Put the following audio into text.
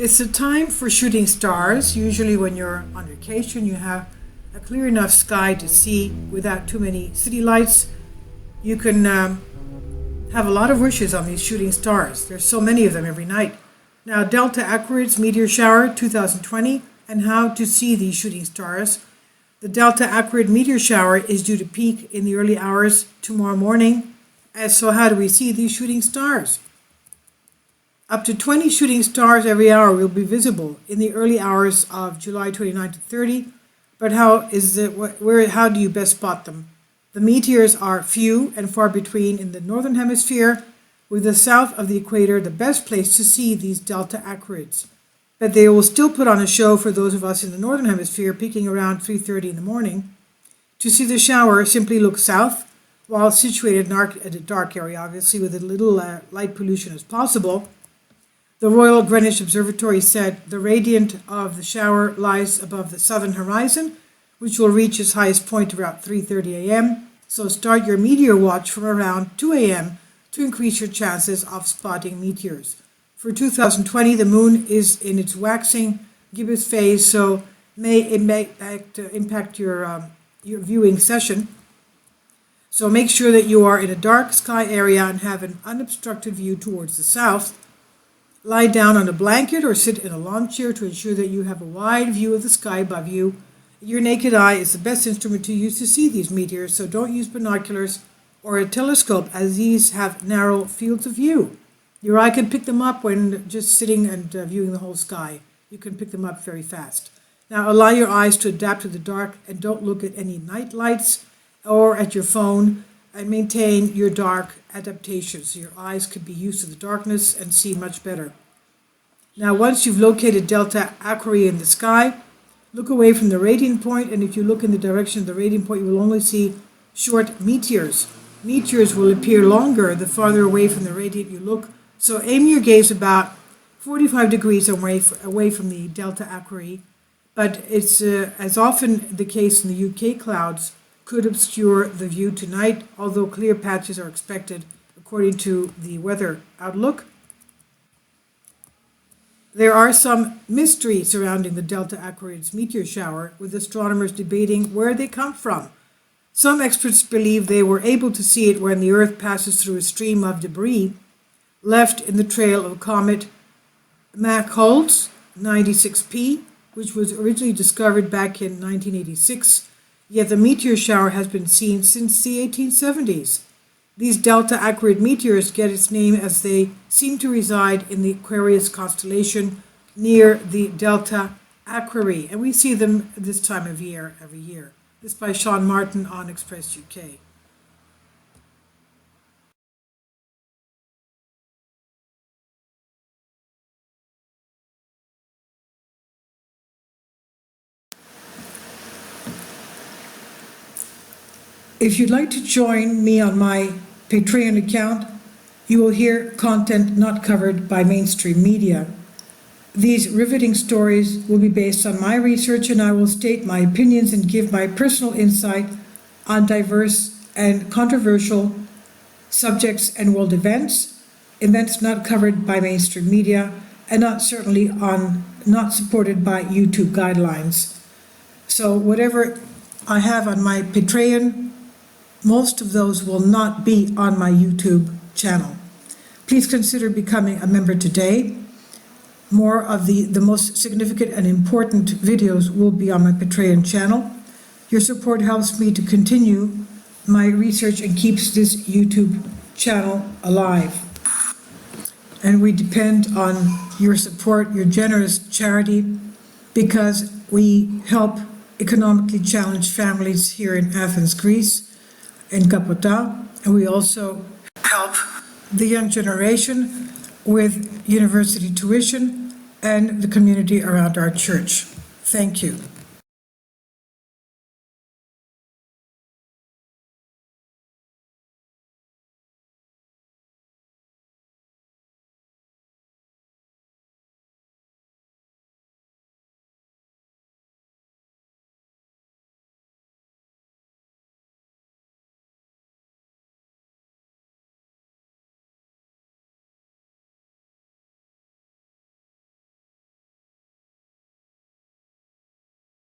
It's a time for shooting stars. Usually when you're on vacation, you have a clear enough sky to see without too many city lights. You can have a lot of wishes on these shooting stars. There's so many of them every night. Now, Delta Aquariids Meteor Shower 2020 and how to see these shooting stars. The Delta Aquariid Meteor Shower is due to peak in the early hours tomorrow morning. And so how do we see these shooting stars? Up to 20 shooting stars every hour will be visible in the early hours of July 29 to 30. But how do you best spot them? The meteors are few and far between in the northern hemisphere, with the south of the equator the best place to see these Delta Aquariids. But they will still put on a show for those of us in the northern hemisphere, peaking around 3:30 in the morning. To see the shower, simply look south, while situated at a dark area, obviously with as little light pollution as possible. The Royal Greenwich Observatory said the radiant of the shower lies above the southern horizon, which will reach its highest point around 3:30 a.m. So start your meteor watch from around 2 a.m. to increase your chances of spotting meteors. For 2020, the moon is in its waxing gibbous phase, so it may impact your viewing session. So make sure that you are in a dark sky area and have an unobstructed view towards the south. Lie down on a blanket or sit in a lawn chair to ensure that you have a wide view of the sky above you. Your naked eye is the best instrument to use to see these meteors, so don't use binoculars or a telescope, as these have narrow fields of view. Your eye can pick them up when just sitting and viewing the whole sky. You can pick them up very fast. Now allow your eyes to adapt to the dark and don't look at any night lights or at your phone, and maintain your dark adaptation so your eyes could be used to the darkness and see much better. Now once you've located Delta Aquariid in the sky, look away from the radiant point, and if you look in the direction of the radiant point, you will only see short meteors. Meteors will appear longer the farther away from the radiant you look, so aim your gaze about 45 degrees away from the Delta Aquariid, but it's as often the case in the UK, clouds could obscure the view tonight, although clear patches are expected according to the weather outlook. There are some mystery surrounding the Delta Aquariids meteor shower, with astronomers debating where they come from. Some experts believe they were able to see it when the Earth passes through a stream of debris left in the trail of comet Mach-Holtz 96P, which was originally discovered back in 1986. Yet the meteor shower has been seen since the 1870s. These Delta Aquariid meteors get its name as they seem to reside in the Aquarius constellation near the Delta Aquariid, and we see them this time of year every year. This by Sean Martin on Express UK. If you'd like to join me on my Patreon account, you will hear content not covered by mainstream media. These riveting stories will be based on my research, and I will state my opinions and give my personal insight on diverse and controversial subjects and world events not covered by mainstream media, and not supported by YouTube guidelines. So whatever I have on my Patreon, most of those will not be on my YouTube channel. Please consider becoming a member today. More of the most significant and important videos will be on my Patreon channel. Your support helps me to continue my research and keeps this YouTube channel alive. And we depend on your support, your generous charity, because we help economically challenged families here in Athens, Greece, in Kapota, and we also help the young generation with university tuition and the community around our church. Thank you.